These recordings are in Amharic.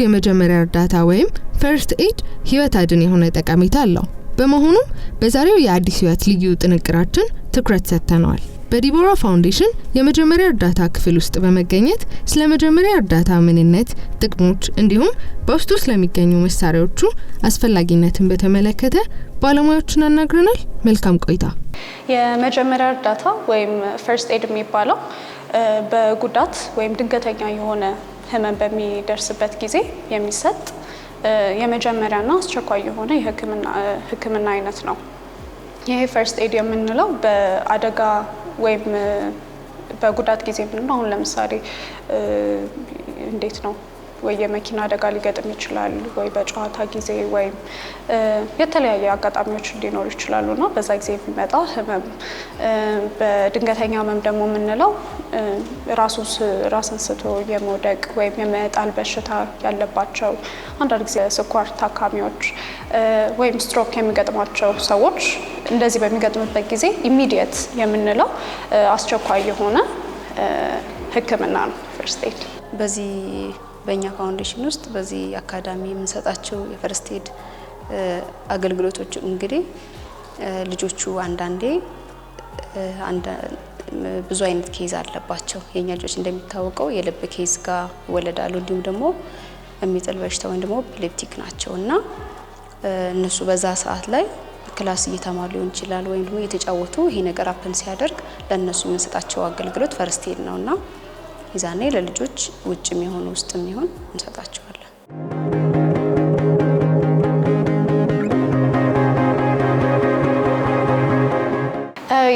የመጀመሪያ እርዳታ ወይም ፈርስት ኤድ ህይወት አድን የሆነ ጠቀሜታ አለው። በመሆኑም በዛሬው የአዲስ ህይወት ልዩ ጥንቅራችን ትኩረት ሰጥተናል። በዲቦራ ፋውንዴሽን የመጀመሪያ እርዳታ ክፍል ውስጥ በመገኘት ስለ መጀመሪያ እርዳታ ምንነት፣ ጥቅሞች እንዲሁም በውስጡ ስለሚገኙ መሳሪያዎቹ አስፈላጊነትን በተመለከተ ባለሙያዎችን አናግረናል። መልካም ቆይታ። የመጀመሪያ እርዳታ ወይም ፈርስት ኤድ የሚባለው በጉዳት ወይም ድንገተኛ የሆነ ህመም በሚደርስበት ጊዜ የሚሰጥ የመጀመሪያና አስቸኳይ የሆነ የህክምና አይነት ነው። ይሄ ፈርስት ኤድ የምንለው በአደጋ ወይም በጉዳት ጊዜ ምንድነው? አሁን ለምሳሌ እንዴት ነው ወይ የመኪና አደጋ ሊገጥም ይችላል ወይ በጨዋታ ጊዜ ወይ የተለያየ አጋጣሚዎች ሊኖሩ ይችላሉና በዛ ጊዜ የሚመጣ ህመም። በድንገተኛ ህመም ደግሞ የምንለው ራስን ስቶ የመውደቅ ወይም የመጣል በሽታ ያለባቸው አንዳንድ ጊዜ ስኳር ታካሚዎች ወይም ስትሮክ የሚገጥማቸው ሰዎች እንደዚህ በሚገጥምበት ጊዜ ኢሚዲየት የምንለው አስቸኳይ የሆነ ህክምና ነው ፈርስት ኤድ። በዚህ በእኛ ፋውንዴሽን ውስጥ በዚህ አካዳሚ የምንሰጣቸው የፈርስት ኤድ አገልግሎቶች እንግዲህ ልጆቹ አንዳንዴ ብዙ አይነት ኬዝ አለባቸው። የኛ ልጆች እንደሚታወቀው የልብ ኬዝ ጋር ይወለዳሉ፣ እንዲሁም ደግሞ የሚጥል በሽታ ወይም ደግሞ ኤፒሌፕቲክ ናቸውና እነሱ በዛ ሰዓት ላይ ክላስ እየተማሩ ሊሆን ይችላል ወይም ደግሞ እየተጫወቱ ይሄ ነገር አፕን ሲያደርግ ለነሱ የምንሰጣቸው አገልግሎት ፈርስት ኤድ ነውና ይዛኔ ለልጆች ውጭም ይሁን ውስጥም ይሁን እንሰጣቸዋለን።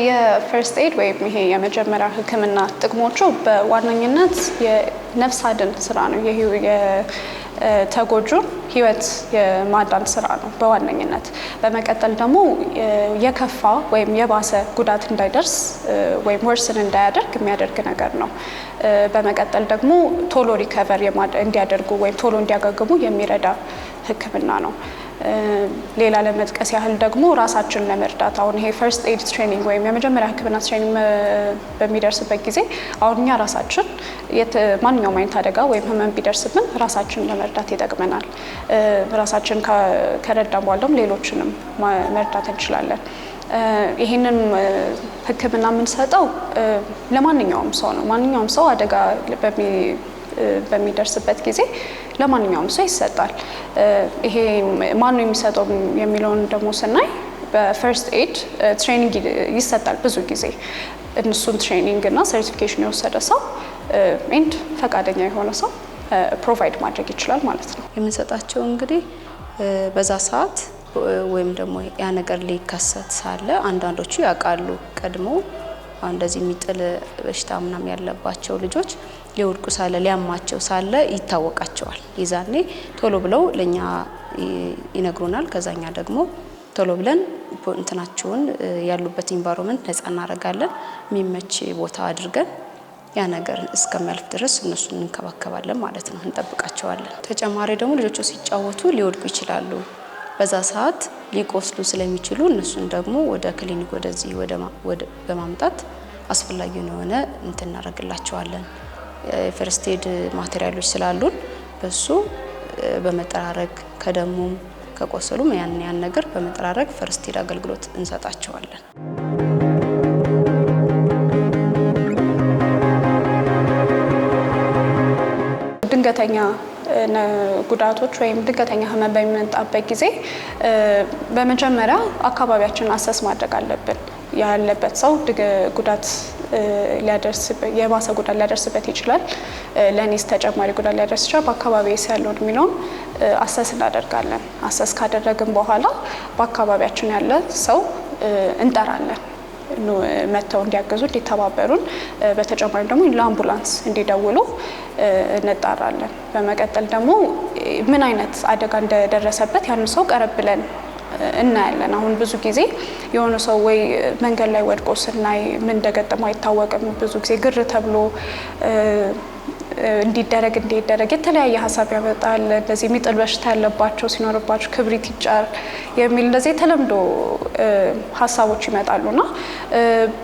የፈርስት ኤድ ወይም ይሄ የመጀመሪያ ህክምና ጥቅሞቹ በዋነኝነት የነፍስ አድን ስራ ነው። የተጎጁን ህይወት የማዳን ስራ ነው በዋነኝነት። በመቀጠል ደግሞ የከፋ ወይም የባሰ ጉዳት እንዳይደርስ ወይም ወርስን እንዳያደርግ የሚያደርግ ነገር ነው። በመቀጠል ደግሞ ቶሎ ሪከቨር እንዲያደርጉ ወይም ቶሎ እንዲያገግሙ የሚረዳ ህክምና ነው። ሌላ ለመጥቀስ ያህል ደግሞ ራሳችንን ለመርዳት አሁን ይሄ ፈርስት ኤድ ትሬኒንግ ወይም የመጀመሪያ ህክምና ትሬኒንግ በሚደርስበት ጊዜ አሁን እኛ ራሳችን ማንኛውም አይነት አደጋ ወይም ህመም ቢደርስብን ራሳችንን ለመርዳት ይጠቅመናል። ራሳችን ከረዳን በኋላ ደግሞ ሌሎችንም መርዳት እንችላለን። ይሄንን ህክምና የምንሰጠው ለማንኛውም ሰው ነው። ማንኛውም ሰው አደጋ በሚደርስበት ጊዜ ለማንኛውም ሰው ይሰጣል። ይሄ ማን ነው የሚሰጠው የሚለውን ደግሞ ስናይ በፈርስት ኤድ ትሬኒንግ ይሰጣል። ብዙ ጊዜ እነሱን ትሬኒንግ እና ሰርቲፊኬሽን የወሰደ ሰው ኤንድ ፈቃደኛ የሆነ ሰው ፕሮቫይድ ማድረግ ይችላል ማለት ነው። የምንሰጣቸው እንግዲህ በዛ ሰዓት ወይም ደግሞ ያ ነገር ሊከሰት ሳለ አንዳንዶቹ ያውቃሉ ቀድሞ እንደዚህ የሚጥል በሽታ ምናምን ያለባቸው ልጆች ሊወድቁ ሳለ ሊያማቸው ሳለ ይታወቃቸዋል። ይዛኔ ቶሎ ብለው ለኛ ይነግሩናል። ከዛኛ ደግሞ ቶሎ ብለን እንትናቸውን ያሉበት ኢንቫይሮንመንት ነፃ እናደርጋለን። የሚመች ቦታ አድርገን ያ ነገር እስከሚያልፍ ድረስ እነሱን እንከባከባለን ማለት ነው፣ እንጠብቃቸዋለን። ተጨማሪ ደግሞ ልጆቹ ሲጫወቱ ሊወድቁ ይችላሉ። በዛ ሰዓት ሊቆስሉ ስለሚችሉ እነሱን ደግሞ ወደ ክሊኒክ ወደዚህ በማምጣት አስፈላጊውን የሆነ እንትን እናደርግላቸዋለን። ፈርስት ኤድ ማቴሪያሎች ስላሉን በሱ በመጠራረግ ከደሙም ከቆሰሉም ያን ነገር በመጠራረግ ፈርስት ኤድ አገልግሎት እንሰጣቸዋለን። ድንገተኛ ጉዳቶች ወይም ድንገተኛ ህመም በሚመጣበት ጊዜ በመጀመሪያ አካባቢያችንን አሰስ ማድረግ አለብን። ያለበት ሰው ጉዳት የባሰ ጉዳት ሊያደርስበት ይችላል፣ ለኔስ ተጨማሪ ጉዳት ሊያደርስ ይችላል፣ በአካባቢዬስ ያለውን የሚለውን አሰስ እናደርጋለን። አሰስ ካደረግን በኋላ በአካባቢያችን ያለ ሰው እንጠራለን መተው እንዲያገዙ እንዲተባበሩን። በተጨማሪ ደግሞ ለአምቡላንስ እንዲደውሉ እንጣራለን። በመቀጠል ደግሞ ምን አይነት አደጋ እንደደረሰበት ያን ሰው ቀረብ ብለን እናያለን። አሁን ብዙ ጊዜ የሆነ ሰው ወይ መንገድ ላይ ወድቆ ስናይ ምን እንደገጠመው አይታወቅም። ብዙ ጊዜ ግር ተብሎ እንዲደረግ የተለያየ ሀሳብ ያመጣል። እንደዚህ የሚጥል በሽታ ያለባቸው ሲኖርባቸው ክብሪት ይጫር የሚል እንደዚህ የተለምዶ ሀሳቦች ይመጣሉና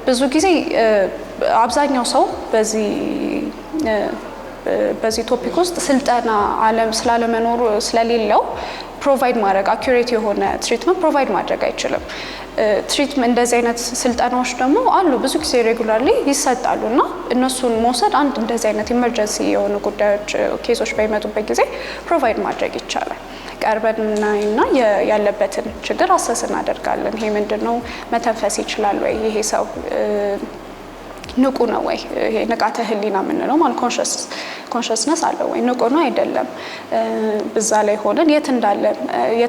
ብዙ ጊዜ አብዛኛው ሰው በዚህ በዚህ ቶፒክ ውስጥ ስልጠና ስላለመኖሩ ስለሌለው ፕሮቫይድ ማድረግ አኩሬት የሆነ ትሪትመንት ፕሮቫይድ ማድረግ አይችልም። ትሪትመንት እንደዚህ አይነት ስልጠናዎች ደግሞ አሉ ብዙ ጊዜ ሬጉላርሊ ይሰጣሉና እነሱን መውሰድ አንድ እንደዚህ አይነት ኢመርጀንሲ የሆኑ ጉዳዮች ኬሶች በሚመጡበት ጊዜ ፕሮቫይድ ማድረግ ይቻላል። ቀርበንና ያለበትን ችግር አሰስ እናደርጋለን። ይሄ ምንድነው? መተንፈስ ይችላል ወይ? ይሄ ሰው ንቁ ነው ወይ? ይሄ ንቃተ ህሊና የምንለው ማለት ኮንሽስነስ አለው ወይ? ንቁ ነው አይደለም? በዛ ላይ ሆነን የት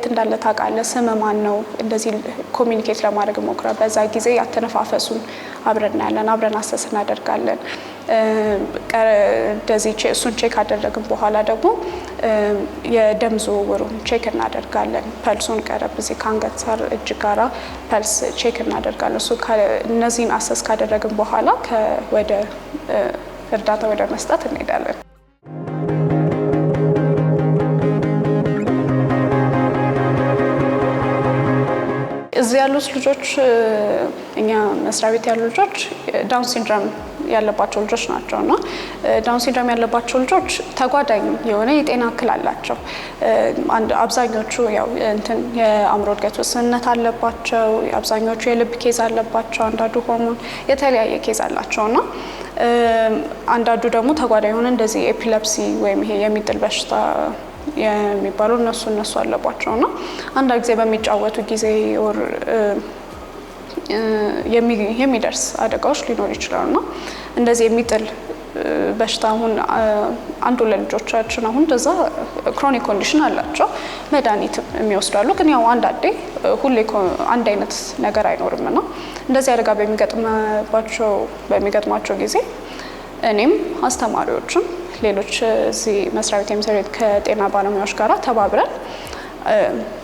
እንዳለ ታውቃለህ? ስም ማን ነው? እንደዚህ ኮሚኒኬት ለማድረግ ሞክራ። በዛ ጊዜ ያተነፋፈሱን አብረን እናያለን፣ አብረን አሰስ እናደርጋለን። እንደዚህ እሱን ቼክ አደረግን በኋላ ደግሞ የደም ዝውውሩን ቼክ እናደርጋለን። ፐልሱን ቀረብ እዚህ ከአንገት ጋር እጅ ጋራ ፐልስ ቼክ እናደርጋለን። እነዚህን አሰስ ካደረግን በኋላ ወደ እርዳታ ወደ መስጠት እንሄዳለን። እዚህ ያሉት ልጆች እኛ መስሪያ ቤት ያሉ ልጆች ዳውን ሲንድሮም ያለባቸው ልጆች ናቸውና ዳውን ሲንድሮም ያለባቸው ልጆች ተጓዳኝ የሆነ የጤና እክል አላቸው። አብዛኞቹ ያው የአእምሮ እድገት ውስንነት አለባቸው፣ አብዛኞቹ የልብ ኬዝ አለባቸው፣ አንዳንዱ ሆርሞን የተለያየ ኬዝ አላቸውና አንዳንዱ ደግሞ ተጓዳኝ የሆነ እንደዚህ ኤፒሌፕሲ ወይም ይሄ የሚጥል በሽታ የሚባሉ እነሱ አለባቸውና አንድ ጊዜ በሚጫወቱ ጊዜ የሚደርስ አደጋዎች ሊኖር ይችላሉና እንደዚህ የሚጥል በሽታ አሁን አንዱ ለልጆቻችን አሁን እንደዛ ክሮኒክ ኮንዲሽን አላቸው፣ መድኃኒት የሚወስዳሉ። ግን ያው አንዳንዴ ሁሌ አንድ አይነት ነገር አይኖርምና እንደዚህ አደጋ በሚገጥማቸው ጊዜ እኔም አስተማሪዎችም ሌሎች እዚህ መስሪያ ቤት የሚሰሩት ከጤና ባለሙያዎች ጋር ተባብረን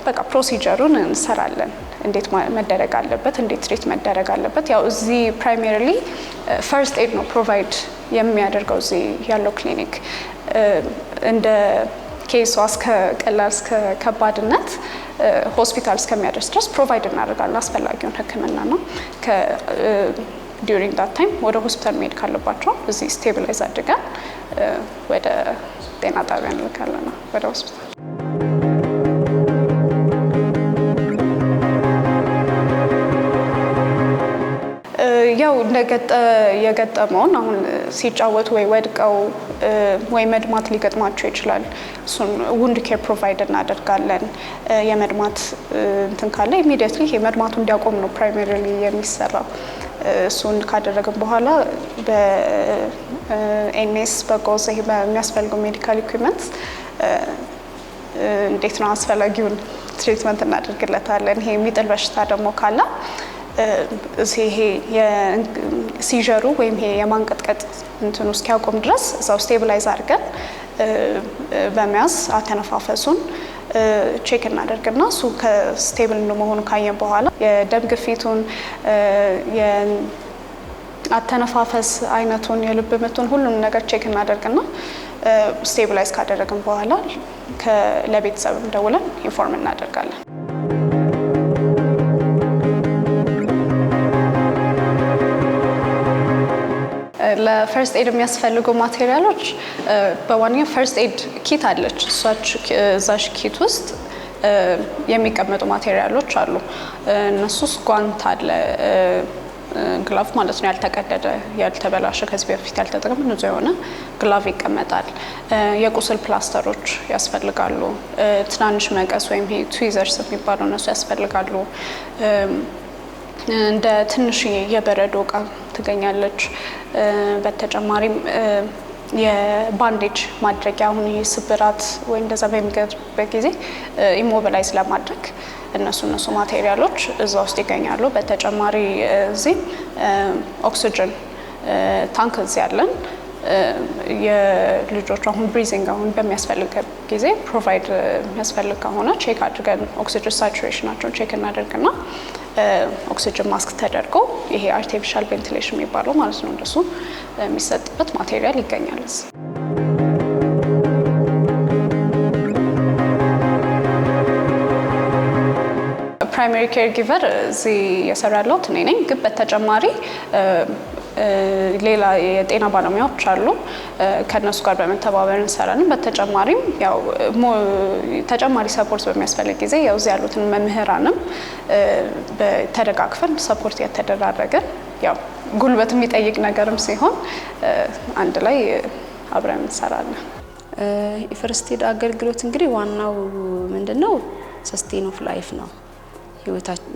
በቃ ፕሮሲጀሩን እንሰራለን። እንዴት መደረግ አለበት፣ እንዴት ትሪት መደረግ አለበት። ያው እዚህ ፕራይመሪሊ ፈርስት ኤድ ነው ፕሮቫይድ የሚያደርገው እዚህ ያለው ክሊኒክ እንደ ኬሱ እስከ ቀላል እስከ ከባድነት ሆስፒታል እስከሚያደርስ ድረስ ፕሮቫይድ እናደርጋለን አስፈላጊውን ሕክምና ነው። ዱሪንግ ዳት ታይም ወደ ሆስፒታል መሄድ ካለባቸው እዚህ ስቴብላይዝ አድርገን ወደ ጤና ጣቢያ እንልካለን ወደ ሆስፒታል። ያው የገጠመውን አሁን ሲጫወቱ ወይ ወድቀው ወይ መድማት ሊገጥማቸው ይችላል። እሱን ውንድ ኬር ፕሮቫይድ እናደርጋለን። የመድማት እንትን ካለ ኢሚዲየትሊ ይሄ መድማቱ እንዲያቆም ነው ፕራይመሪሊ የሚሰራው። እሱን ካደረግን በኋላ በኤንኤስ በጎዝ ይሄ በሚያስፈልገው ሜዲካል ኢኩዊፕመንት እንዴት ነው አስፈላጊውን ትሪትመንት እናደርግለታለን። ይሄ የሚጥል በሽታ ደግሞ ካለ ይሄ የሲጀሩ ወይም ይሄ የማንቀጥቀጥ እንትኑ እስኪያቆም ድረስ እዛው ስቴብላይዝ አድርገን በመያዝ አተነፋፈሱን ቼክ እናደርግና እሱ ከስቴብል መሆኑ ካየን በኋላ የደም ግፊቱን የአተነፋፈስ አይነቱን የልብ ምቱን ሁሉንም ነገር ቼክ እናደርግና ስቴብላይዝ ካደረግን በኋላ ለቤተሰብ ደውለን ኢንፎርም እናደርጋለን። ለፈርስት ኤድ የሚያስፈልጉ ማቴሪያሎች በዋናው ፈርስት ኤድ ኪት አለች። እዛች ኪት ውስጥ የሚቀመጡ ማቴሪያሎች አሉ። እነሱስ ጓንት አለ፣ ግላቭ ማለት ነው፣ ያልተቀደደ ያልተበላሸ ከዚህ በፊት ያልተጠቀመ ንጹህ የሆነ ግላቭ ይቀመጣል። የቁስል ፕላስተሮች ያስፈልጋሉ። ትናንሽ መቀስ ወይም ይሄ ትዊዘርስ የሚባሉ እነሱ ያስፈልጋሉ። እንደ ትንሽ የበረዶ እቃ ትገኛለች። በተጨማሪም የባንዴጅ ማድረጊያ አሁን ስብራት ወይ እንደዛ በሚገጥምበት ጊዜ ኢሞቢላይዝ ለማድረግ እነሱ ማቴሪያሎች እዛ ውስጥ ይገኛሉ። በተጨማሪ እዚህ ኦክሲጅን ታንክ እዚህ ያለን የልጆች አሁን ብሪዚንግ አሁን በሚያስፈልግ ጊዜ ፕሮቫይድ የሚያስፈልግ ከሆነ ቼክ አድርገን ኦክሲጅን ሳቹሬሽናቸውን ቼክ እናደርግና ኦክሲጅን ማስክ ተደርጎ ይሄ አርቲፊሻል ቬንቲሌሽን የሚባለው ማለት ነው እንደሱ የሚሰጥበት ማቴሪያል ይገኛል። ፕራይመሪ ኬር ጊቨር እዚህ የሰራ ያለሁት እኔ ነኝ። ግን በተጨማሪ ሌላ የጤና ባለሙያዎች አሉ ከነሱ ጋር በመተባበር እንሰራለን። በተጨማሪም ያው ተጨማሪ ሰፖርት በሚያስፈልግ ጊዜ ያው እዚህ ያሉትን መምህራንም በተደጋግፈን ሰፖርት ያተደራረገን ያው ጉልበት የሚጠይቅ ነገርም ሲሆን አንድ ላይ አብረን እንሰራለን። የፈርስት ኤድ አገልግሎት እንግዲህ ዋናው ምንድነው ሰስቴን ኦፍ ላይፍ ነው። ህይወታችን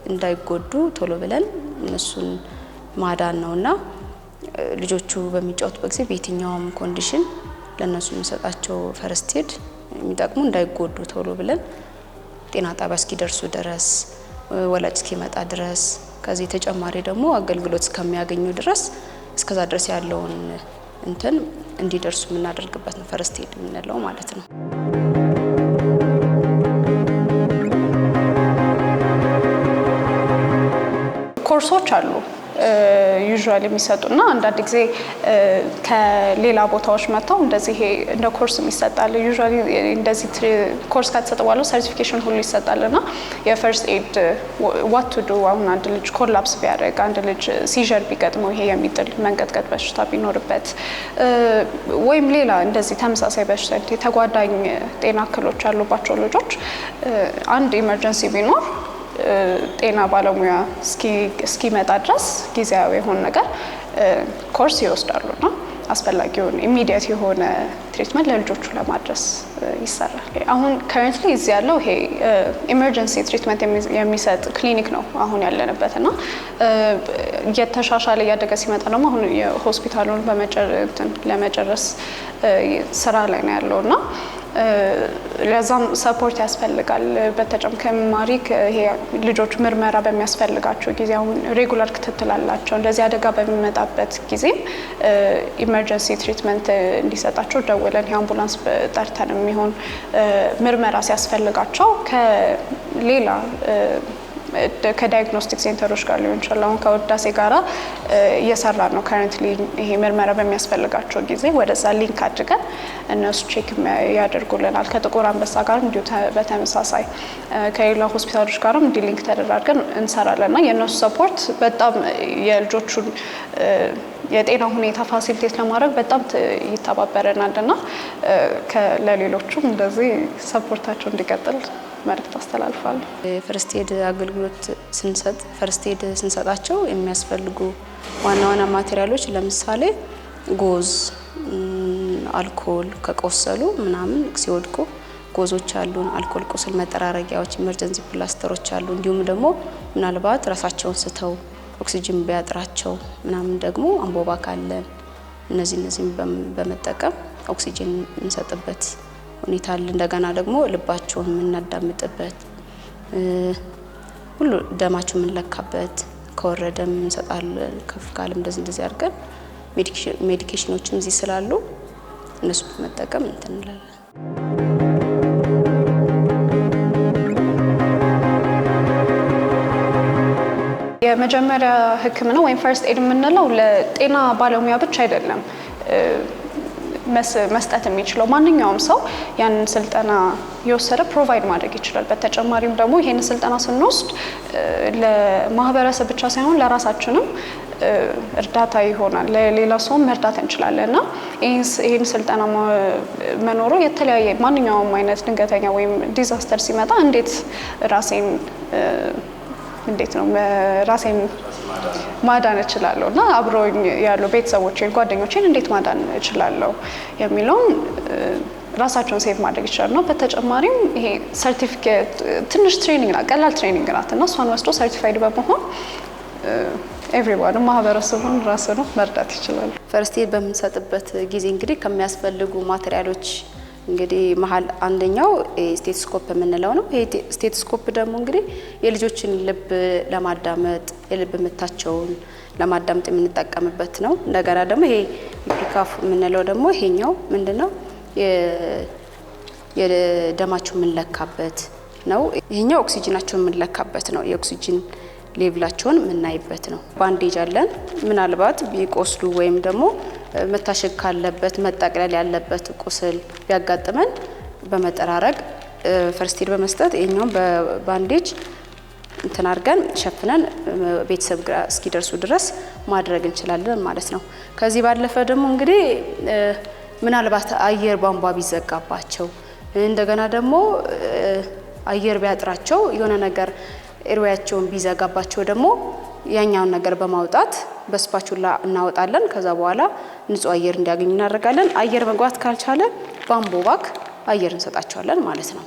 እንዳይጎዱ ቶሎ ብለን እነሱን ማዳን ነውና ልጆቹ በሚጫወቱበት ጊዜ በየትኛውም ኮንዲሽን ለነሱ የምንሰጣቸው ፈርስት ኤድ የሚጠቅሙ እንዳይጎዱ ቶሎ ብለን ጤና ጣቢያ እስኪደርሱ ድረስ ወላጅ እስኪመጣ ድረስ ከዚህ ተጨማሪ ደግሞ አገልግሎት እስከሚያገኙ ድረስ እስከዛ ድረስ ያለውን እንትን እንዲደርሱ የምናደርግበት ነው ፈርስት ኤድ የምንለው ማለት ነው። ኮርሶች አሉ ዩዥዋሊ የሚሰጡና አንዳንድ ጊዜ ከሌላ ቦታዎች መጥተው እንደዚህ እንደ ኮርስ ይሰጣል። ዩዥዋሊ እንደዚህ ኮርስ ከተሰጠ በኋላ ሰርቲፊኬሽን ሁሉ ይሰጣልና የፈርስት ኤድ ዋት ቱ ዱ አሁን አንድ ልጅ ኮላፕስ ቢያደርግ አንድ ልጅ ሲዠር ቢገጥመው ይሄ የሚጥል መንቀጥቀጥ በሽታ ቢኖርበት ወይም ሌላ እንደዚህ ተመሳሳይ በሽታ የተጓዳኝ ጤና እክሎች ያሉባቸው ልጆች አንድ ኢመርጀንሲ ቢኖር ጤና ባለሙያ እስኪመጣ ድረስ ጊዜያዊ የሆነ ነገር ኮርስ ይወስዳሉና አስፈላጊውን ኢሚዲየት የሆነ ትሪትመንት ለልጆቹ ለማድረስ ይሰራል። አሁን ከረንትሊ እዚህ ያለው ይሄ ኢመርጀንሲ ትሪትመንት የሚሰጥ ክሊኒክ ነው አሁን ያለንበትና እየተሻሻለ እያደገ ሲመጣ ደግሞ አሁን የሆስፒታሉን ለመጨረስ ስራ ላይ ነው ያለውና ለዛም ሰፖርት ያስፈልጋል። በተጨማሪ ይሄ ልጆች ምርመራ በሚያስፈልጋቸው ጊዜ አሁን ሬጉላር ክትትል አላቸው። እንደዚህ አደጋ በሚመጣበት ጊዜ ኢመርጀንሲ ትሪትመንት እንዲሰጣቸው ደውለን የአምቡላንስ ጠርተን የሚሆን ምርመራ ሲያስፈልጋቸው ከሌላ ከዳያግኖስቲክ ሴንተሮች ጋር ሊሆን ይችላል። አሁን ከውዳሴ ጋራ እየሰራ ነው ከረንትሊ ይሄ ምርመራ በሚያስፈልጋቸው ጊዜ ወደዛ ሊንክ አድርገን እነሱ ቼክ ያደርጉልናል። ከጥቁር አንበሳ ጋር እንዲሁ በተመሳሳይ ከሌላ ሆስፒታሎች ጋርም እንዲ ሊንክ ተደራርገን እንሰራለንና የእነሱ ሰፖርት በጣም የልጆቹን የጤና ሁኔታ ፋሲሊቴት ለማድረግ በጣም ይተባበረናልና ለሌሎቹም እንደዚህ ሰፖርታቸው እንዲቀጥል መልእክት አስተላልፋለሁ። ፈርስት ኤድ አገልግሎት ስንሰጣቸው የሚያስፈልጉ ዋና ማቴሪያሎች ለምሳሌ ጎዝ፣ አልኮል ከቆሰሉ ምናምን ሲወድቁ ጎዞች አሉን፣ አልኮል ቁስል መጠራረጊያዎች፣ ኢመርጀንሲ ፕላስተሮች አሉ። እንዲሁም ደግሞ ምናልባት ራሳቸውን ስተው ኦክሲጅን ቢያጥራቸው ምናምን ደግሞ አንቦባ ካለ እነዚህን በመጠቀም ኦክሲጅን እንሰጥበት ሁኔታ አለ። እንደገና ደግሞ ልባቸውን የምናዳምጥበት ሁሉ ደማቸውን የምንለካበት ከወረደም እንሰጣለን። ከፍ ካለም እንደዚህ አድርገን ሜዲኬሽኖችም እዚህ ስላሉ እነሱ በመጠቀም እንትን እንላለን። የመጀመሪያ ሕክምና ወይም ፈርስት ኤድ የምንለው ለጤና ባለሙያ ብቻ አይደለም መስጠት የሚችለው ማንኛውም ሰው ያንን ስልጠና የወሰደ ፕሮቫይድ ማድረግ ይችላል። በተጨማሪም ደግሞ ይሄን ስልጠና ስንወስድ ለማህበረሰብ ብቻ ሳይሆን ለራሳችንም እርዳታ ይሆናል፣ ለሌላ ሰውም መርዳት እንችላለንና ይሄን ስልጠና መኖሩ የተለያየ ማንኛውም አይነት ድንገተኛ ወይም ዲዛስተር ሲመጣ እንዴት ነው ራሴን ማዳን እችላለሁ እና አብሮኝ ያሉ ቤተሰቦቼን ጓደኞቼን እንዴት ማዳን እችላለሁ የሚለውን ራሳቸውን ሴቭ ማድረግ ይችላል ነው። በተጨማሪም ይሄ ሰርቲፊኬት ትንሽ ትሬኒንግ ናት፣ ቀላል ትሬኒንግ ናት እና እሷን ወስዶ ሰርቲፋይድ በመሆን ኤቭሪዋን ማህበረሰቡን ራሱን መርዳት ይችላል። ፈርስት ኤድ በምንሰጥበት ጊዜ እንግዲህ ከሚያስፈልጉ ማቴሪያሎች እንግዲህ መሀል አንደኛው ስቴቶስኮፕ የምንለው ነው። ይሄ ስቴቶስኮፕ ደግሞ እንግዲህ የልጆችን ልብ ለማዳመጥ የልብ ምታቸውን ለማዳመጥ የምንጠቀምበት ነው። እንደገና ደግሞ ይሄ ኢፒካፍ የምንለው ደግሞ ይሄኛው ምንድነው የደማቸው የምንለካበት ነው። ይሄኛው ኦክሲጅናቸውን የምንለካበት ነው። የኦክሲጅን ሌቭላቸውን የምናይበት ነው። ባንዴጅ አለን። ምናልባት ቢቆስሉ ወይም ደግሞ መታሸግ ካለበት መጠቅለል ያለበት ቁስል ቢያጋጥመን በመጠራረግ ፈርስት ኤድ በመስጠት ይሄኛው በባንዴጅ እንትን አድርገን ሸፍነን ቤተሰብ እስኪደርሱ ድረስ ማድረግ እንችላለን ማለት ነው። ከዚህ ባለፈ ደግሞ እንግዲህ ምናልባት አየር ቧንቧ ቢዘጋባቸው እንደገና ደግሞ አየር ቢያጥራቸው የሆነ ነገር ኤርዌያቸውን ቢዘጋባቸው ደግሞ ያኛውን ነገር በማውጣት በስፓቹላ እናወጣለን። ከዛ በኋላ ንጹህ አየር እንዲያገኙ እናደርጋለን። አየር መግባት ካልቻለ ባምቦ ባክ አየር እንሰጣቸዋለን ማለት ነው።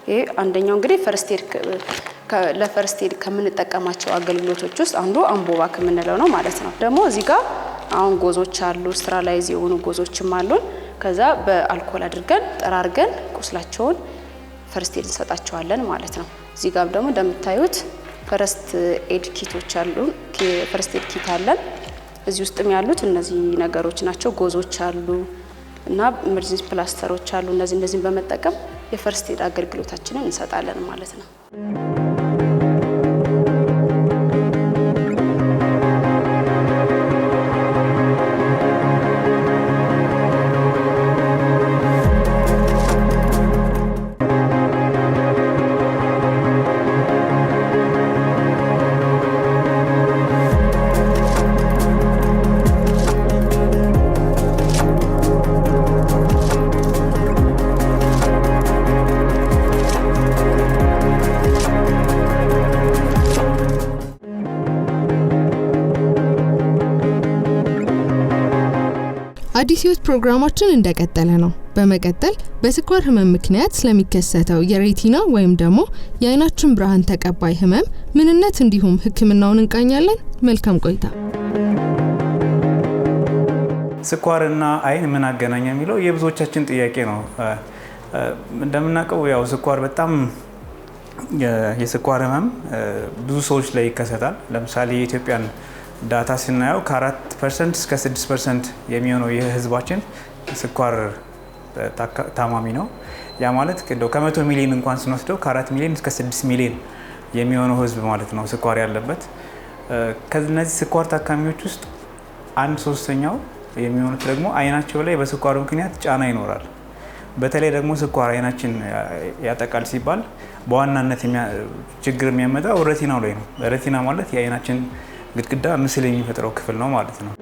ይሄ አንደኛው እንግዲህ ለፈርስት ኤድ ከምንጠቀማቸው አገልግሎቶች ውስጥ አንዱ አምቦ ባክ የምንለው ነው ማለት ነው። ደግሞ እዚህ ጋር አሁን ጎዞች አሉ፣ ስትራላይዝ የሆኑ ጎዞችም አሉን። ከዛ በአልኮል አድርገን ጠራርገን ቁስላቸውን ፈርስት ኤድ እንሰጣቸዋለን ማለት ነው። እዚህ ጋር ደግሞ እንደምታዩት ፈርስት ኤድ ኪቶች አሉ። ፈርስት ኤድ ኪት አለን። እዚህ ውስጥም ያሉት እነዚህ ነገሮች ናቸው። ጎዞች አሉ እና ኢመርጀንሲ ፕላስተሮች አሉ። እነዚህን በመጠቀም የፈርስት ኤድ አገልግሎታችንን እንሰጣለን ማለት ነው። አዲስ ህይወት ፕሮግራማችን እንደቀጠለ ነው። በመቀጠል በስኳር ህመም ምክንያት ስለሚከሰተው የሬቲና ወይም ደግሞ የአይናችን ብርሃን ተቀባይ ህመም ምንነት እንዲሁም ህክምናውን እንቃኛለን። መልካም ቆይታ። ስኳርና አይን ምን አገናኘ የሚለው የብዙዎቻችን ጥያቄ ነው። እንደምናውቀው ያው ስኳር በጣም የስኳር ህመም ብዙ ሰዎች ላይ ይከሰታል። ለምሳሌ የኢትዮጵያን ዳታ ስናየው ከ4% እስከ 6% የሚሆነው የህዝባችን ስኳር ታማሚ ነው። ያ ማለት ከ100 ሚሊዮን እንኳን ስንወስደው ከ4 ሚሊዮን እስከ 6 ሚሊዮን የሚሆነው ህዝብ ማለት ነው ስኳር ያለበት። ከነዚህ ስኳር ታካሚዎች ውስጥ 1/3 የሚሆኑት ደግሞ አይናቸው ላይ በስኳሩ ምክንያት ጫና ይኖራል። በተለይ ደግሞ ስኳር አይናችን ያጠቃል ሲባል በዋናነት ችግር የሚያመጣው ሬቲናው ላይ ነው። ሬቲና ማለት የአይናችን ግድግዳ ምስል የሚፈጥረው ክፍል ነው ማለት ነው።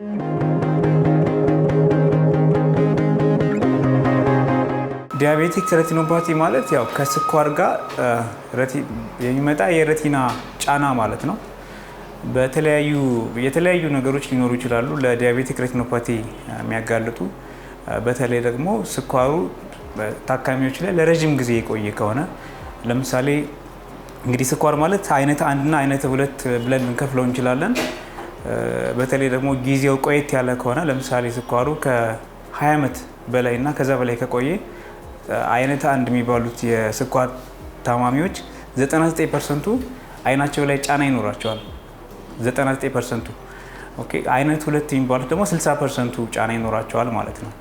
ዲያቤቲክ ሬቲኖፓቲ ማለት ያው ከስኳር ጋር የሚመጣ የሬቲና ጫና ማለት ነው። የተለያዩ ነገሮች ሊኖሩ ይችላሉ ለዲያቤቲክ ሬቲኖፓቲ የሚያጋልጡ። በተለይ ደግሞ ስኳሩ ታካሚዎች ላይ ለረጅም ጊዜ የቆየ ከሆነ ለምሳሌ እንግዲህ ስኳር ማለት አይነት 1 እና አይነት 2 ብለን እንከፍለው እንችላለን። በተለይ ደግሞ ጊዜው ቆየት ያለ ከሆነ ለምሳሌ ስኳሩ ከ20 ዓመት በላይ እና ከዛ በላይ ከቆየ አይነት 1 የሚባሉት የስኳር ታማሚዎች 99% አይናቸው ላይ ጫና ይኖራቸዋል። 99%። ኦኬ። አይነት 2 የሚባሉት ደግሞ 60% ጫና ይኖራቸዋል ማለት ነው።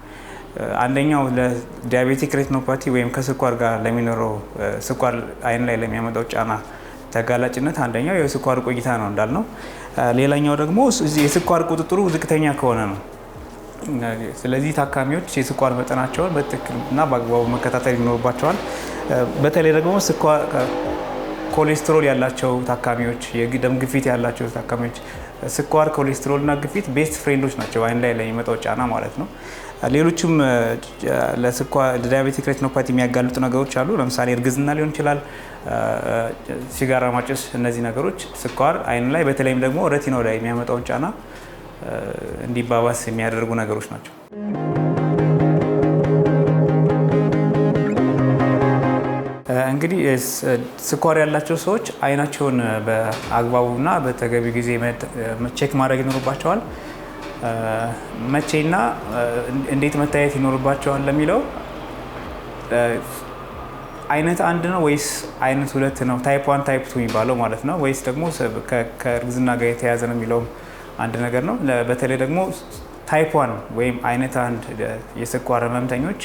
አንደኛው ለዲያቤቲክ ሬቲኖፓቲ ወይም ከስኳር ጋር ለሚኖረው ስኳር አይን ላይ ለሚያመጣው ጫና ተጋላጭነት አንደኛው የስኳር ቆይታ ነው እንዳልነው። ሌላኛው ደግሞ የስኳር ቁጥጥሩ ዝቅተኛ ከሆነ ነው። ስለዚህ ታካሚዎች የስኳር መጠናቸውን በትክክልና በአግባቡ መከታተል ይኖርባቸዋል። በተለይ ደግሞ ስኳር ኮሌስትሮል ያላቸው ታካሚዎች፣ የደም ግፊት ያላቸው ታካሚዎች ስኳር፣ ኮሌስትሮልና ግፊት ቤስት ፍሬንዶች ናቸው አይን ላይ ለሚመጣው ጫና ማለት ነው። ሌሎችም ለዲያቤቲክ ሬቲኖፓቲ የሚያጋልጡ ነገሮች አሉ። ለምሳሌ እርግዝና ሊሆን ይችላል፣ ሲጋራ ማጨስ። እነዚህ ነገሮች ስኳር አይን ላይ በተለይም ደግሞ ሬቲናው ላይ የሚያመጣውን ጫና እንዲባባስ የሚያደርጉ ነገሮች ናቸው። እንግዲህ ስኳር ያላቸው ሰዎች አይናቸውን በአግባቡና በተገቢ ጊዜ ቼክ ማድረግ ይኖርባቸዋል። መቼና እንዴት መታየት ይኖርባቸዋል ለሚለው አይነት 1 ነው ወይስ አይነት 2 ነው? ታይፕ 1 ታይፕ 2 የሚባለው ማለት ነው ወይስ ደግሞ ከእርግዝና ጋር የተያያዘ ነው የሚለውም አንድ ነገር ነው። በተለይ ደግሞ ታይፕ 1 ወይም አይነት 1 የስኳር ህመምተኞች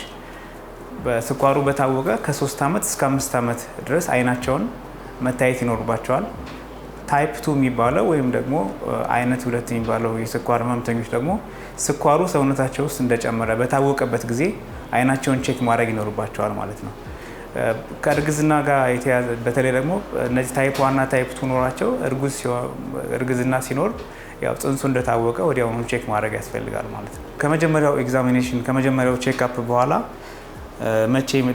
በስኳሩ በታወቀ ከ3 ዓመት እስከ 5 ዓመት ድረስ አይናቸውን መታየት ይኖርባቸዋል። ታይፕ 2 የሚባለው ወይም ደግሞ አይነት 2 የሚባለው የስኳር ህመምተኞች ደግሞ ስኳሩ ሰውነታቸው ውስጥ እንደጨመረ በታወቀበት ጊዜ አይናቸውን ቼክ ማድረግ ይኖርባቸዋል ማለት ነው። ከእርግዝና ጋር የተያዘ በተለይ ደግሞ እነዚህ ታይፕ 1 እና ታይፕ 2 ኖራቸው እርግዝና ሲኖር ያው ጽንሱ እንደታወቀ ወዲያውኑ ቼክ ማድረግ ያስፈልጋል ማለት ነው። ከመጀመሪያው ኤግዛሚኔሽን ከመጀመሪያው ቼክ አፕ በኋላ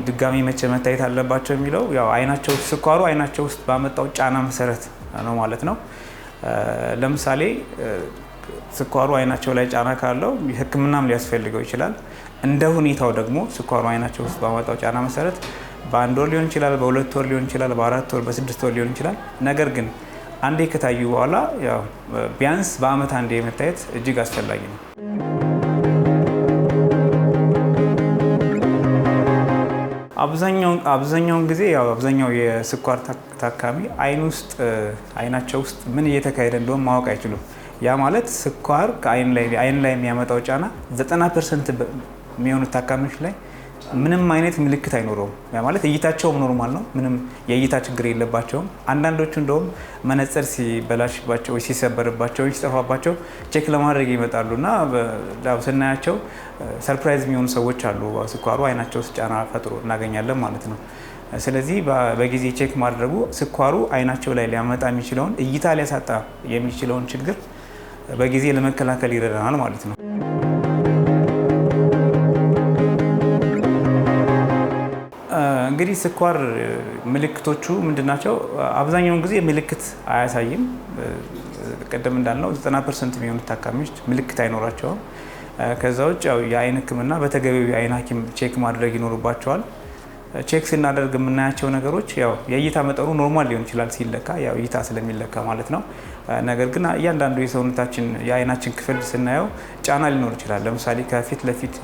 ድጋሚ መቼ መታየት አለባቸው የሚለው ያው ስኳሩ አይናቸው ውስጥ ባመጣው ጫና መሰረት ነው ማለት ነው። ለምሳሌ ስኳሩ አይናቸው ላይ ጫና ካለው ሕክምናም ሊያስፈልገው ይችላል። እንደ ሁኔታው ደግሞ ስኳሩ አይናቸው ውስጥ ባመጣው ጫና መሰረት በ1 ወር ሊሆን ይችላል፣ በ2 ወር ሊሆን ይችላል፣ በ4 ወር፣ በ6 ወር ሊሆን ይችላል። ነገር ግን አንዴ ከታዩ በኋላ ያው ቢያንስ በአመት አንዴ መታየት እጅግ አስፈላጊ ነው። አብዛኛውን ጊዜ ያው አብዛኛው የስኳር ታካሚ አይናቸው ውስጥ ምን እየተካሄደ እንደሆነ ማወቅ አይችሉም። ያ ማለት ስኳር ከአይን ላይ የሚያመጣው ጫና 90% የሚሆኑት ታካሚዎች ላይ ምንም አይነት ምልክት አይኖረውም። ያ ማለት እይታቸውም ኖርማል ነው፣ ምንም የእይታ ችግር የለባቸውም። አንዳንዶቹ እንደውም መነጽር ሲበላሽባቸው፣ ሲሰበርባቸው፣ ሲጠፋባቸው ቼክ ለማድረግ ይመጣሉ እና ስናያቸው ሰርፕራይዝ የሚሆኑ ሰዎች አሉ። ስኳሩ አይናቸው ውስጥ ጫና ፈጥሮ እናገኛለን ማለት ነው። ስለዚህ በጊዜ ቼክ ማድረጉ ስኳሩ አይናቸው ላይ ሊያመጣ የሚችለውን እይታ ሊያሳጣ የሚችለውን ችግር በጊዜ ለመከላከል ይረዳናል ማለት ነው። እንግዲህ ስኳር ምልክቶቹ ምንድናቸው? አብዛኛውን ጊዜ ምልክት አያሳይም። ቀደም እንዳልነው 90% የሚሆኑት ታካሚዎች ምልክት አይኖራቸውም። ከዛ ውጭ ያው የአይን ሕክምና በተገቢው የአይን ሐኪም ቼክ ማድረግ ይኖርባቸዋል። ቼክ ስናደርግ የምናያቸው ነገሮች ያው የእይታ መጠኑ ኖርማል ሊሆን ይችላል ሲለካ፣ ያው እይታ ስለሚለካ ማለት ነው። ነገር ግን እያንዳንዱ የሰውነታችን የአይናችን ክፍል ስናየው ጫና ሊኖር ይችላል። ለምሳሌ ከፊት ለፊት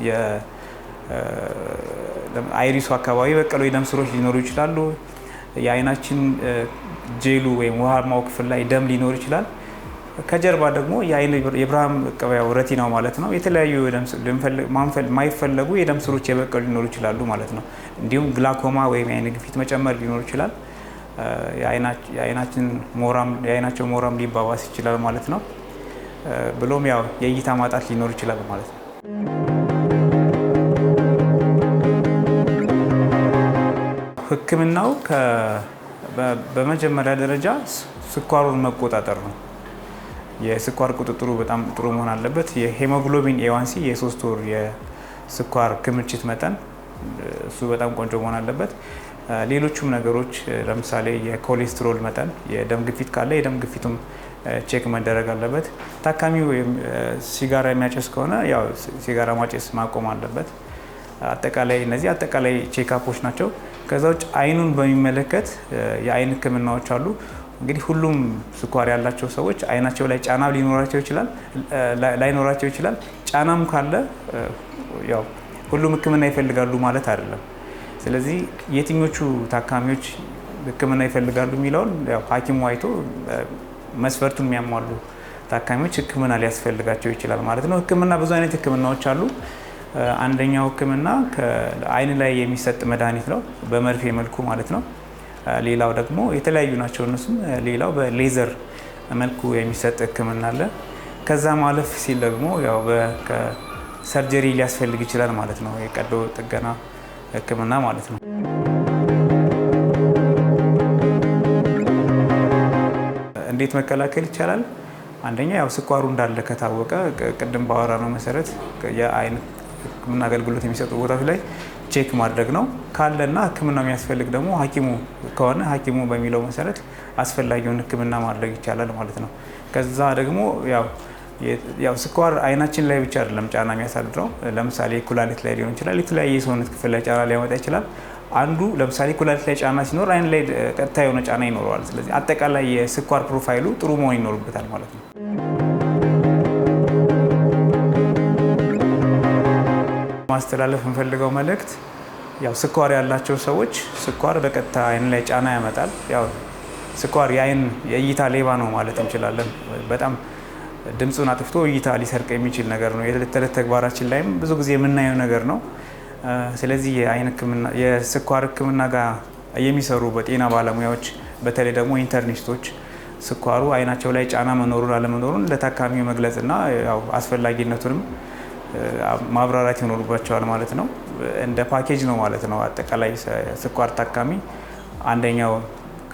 አይሪሱ አካባቢ በቀሉ የደም ስሮች ሊኖሩ ይችላሉ። የአይናችን ጄሉ ወይም ውሃማው ክፍል ላይ ደም ሊኖር ይችላል። ከጀርባ ደግሞ የብርሃን መቀበያው ረቲናው ማለት ነው የተለያዩ የማይፈለጉ የደም ስሮች የበቀሉ ሊኖሩ ይችላሉ ማለት ነው። እንዲሁም ግላኮማ ወይም የአይን ግፊት መጨመር ሊኖር ይችላል። የአይናቸው ሞራም ሊባባስ ይችላል ማለት ነው። ብሎም ያው የእይታ ማጣት ሊኖር ይችላል ማለት ነው። ሕክምናው በመጀመሪያ ደረጃ ስኳሩን መቆጣጠር ነው። የስኳር ቁጥጥሩ በጣም ጥሩ መሆን አለበት። የሄሞግሎቢን ኤዋንሲ የ3 ወር የስኳር ክምችት መጠን እሱ በጣም ቆንጆ መሆን አለበት። ሌሎቹም ነገሮች ለምሳሌ የኮሌስትሮል መጠን፣ የደም ግፊት ካለ የደም ግፊቱም ቼክ መደረግ አለበት። ታካሚው ሲጋራ የሚያጨስ ከሆነ ያው ሲጋራ ማጨስ ማቆም አለበት። እነዚህ አጠቃላይ ቼክአፖች ናቸው። ከዛ ውጭ አይኑን በሚመለከት የአይን ሕክምናዎች አሉ። እንግዲህ ሁሉም ስኳር ያላቸው ሰዎች አይናቸው ላይ ጫና ሊኖራቸው ይችላል፣ ላይኖራቸው ይችላል። ጫናም ካለ ያው ሁሉም ሕክምና ይፈልጋሉ ማለት አይደለም። ስለዚህ የትኞቹ ታካሚዎች ሕክምና ይፈልጋሉ የሚለውን ያው ሐኪሙ አይቶ መስፈርቱን የሚያሟሉ ታካሚዎች ሕክምና ሊያስፈልጋቸው ይችላል ማለት ነው። ሕክምና ብዙ አይነት ሕክምናዎች አሉ። አንደኛው ሕክምና ከአይን ላይ የሚሰጥ መድኃኒት ነው፣ በመርፌ መልኩ ማለት ነው። ሌላው ደግሞ የተለያዩ ናቸው እነሱም። ሌላው በሌዘር መልኩ የሚሰጥ ሕክምና አለ። ከዛ ማለፍ ሲል ደግሞ ያው ሰርጀሪ ሊያስፈልግ ይችላል ማለት ነው። የቀዶ ጥገና ሕክምና ማለት ነው። እንዴት መከላከል ይቻላል? አንደኛ ያው ስኳሩ እንዳለ ከታወቀ ቅድም ባወራ ነው መሰረት የአይን ሕክምና አገልግሎት የሚሰጡ ቦታዎች ላይ ቼክ ማድረግ ነው። ካለና ሕክምና የሚያስፈልግ ደግሞ ሐኪሙ ከሆነ ሐኪሙ በሚለው መሰረት አስፈላጊውን ሕክምና ማድረግ ይቻላል ማለት ነው። ከዛ ደግሞ ያው ስኳር አይናችን ላይ ብቻ አይደለም ጫና የሚያሳድረው። ለምሳሌ ኩላሊት ላይ ሊሆን ይችላል። የተለያየ የሰውነት ክፍል ላይ ጫና ሊያመጣ ይችላል። አንዱ ለምሳሌ ኩላሊት ላይ ጫና ሲኖር አይን ላይ ቀጥታ የሆነ ጫና ይኖረዋል። ስለዚህ አጠቃላይ የስኳር ፕሮፋይሉ ጥሩ መሆን ይኖርበታል ማለት ነው። ማስተላለፍ የምፈልገው መልእክት ያው ስኳር ያላቸው ሰዎች ስኳር በቀጥታ አይን ላይ ጫና ያመጣል። ያው ስኳር የእይታ ሌባ ነው ማለት እንችላለን። በጣም ድምፁን አጥፍቶ እይታ ሊሰርቅ የሚችል ነገር ነው። የዕለት ተዕለት ተግባራችን ላይም ብዙ ጊዜ የምናየው ነገር ነው። ስለዚህ የስኳር ሕክምና ጋር የሚሰሩ በጤና ባለሙያዎች በተለይ ደግሞ ኢንተርኒስቶች ስኳሩ አይናቸው ላይ ጫና መኖሩን አለመኖሩን ለታካሚው መግለጽና ያው አስፈላጊነቱንም ማብራራት ይኖርባቸዋል ማለት ነው። እንደ ፓኬጅ ነው ማለት ነው። አጠቃላይ ስኳር ታካሚ አንደኛው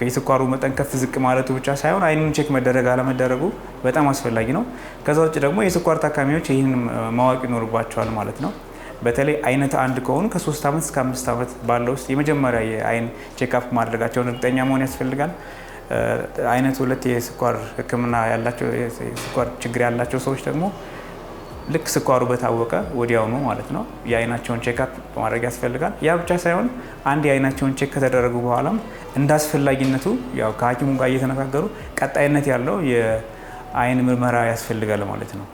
የስኳሩ መጠን ከፍ ዝቅ ማለቱ ብቻ ሳይሆን አይኑን ቼክ መደረግ አለመደረጉ በጣም አስፈላጊ ነው። ከዛ ውጭ ደግሞ የስኳር ታካሚዎች ይህን ማወቅ ይኖርባቸዋል ማለት ነው። በተለይ አይነት 1 ከሆኑ ከ3 ዓመት እስከ 5 ዓመት ባለው ውስጥ የመጀመሪያ የአይን ቼክአፕ ማድረጋቸውን እርግጠኛ መሆን ያስፈልጋል። አይነት 2 የስኳር ሕክምና ያላቸው የስኳር ችግር ያላቸው ሰዎች ደግሞ ልክ ስኳሩ በታወቀ ወዲያውኑ ማለት ነው የአይናቸውን ቼክአፕ ማድረግ ያስፈልጋል። ያ ብቻ ሳይሆን አንድ የአይናቸውን ቼክ ከተደረጉ በኋላም እንዳስፈላጊነቱ ያው ከሐኪሙ ጋር እየተነጋገሩ ቀጣይነት ያለው የአይን ምርመራ ያስፈልጋል ማለት ነው።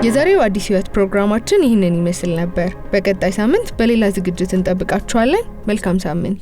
የዛሬው አዲስ ህይወት ፕሮግራማችን ይህንን ይመስል ነበር። በቀጣይ ሳምንት በሌላ ዝግጅት እንጠብቃችኋለን። መልካም ሳምንት።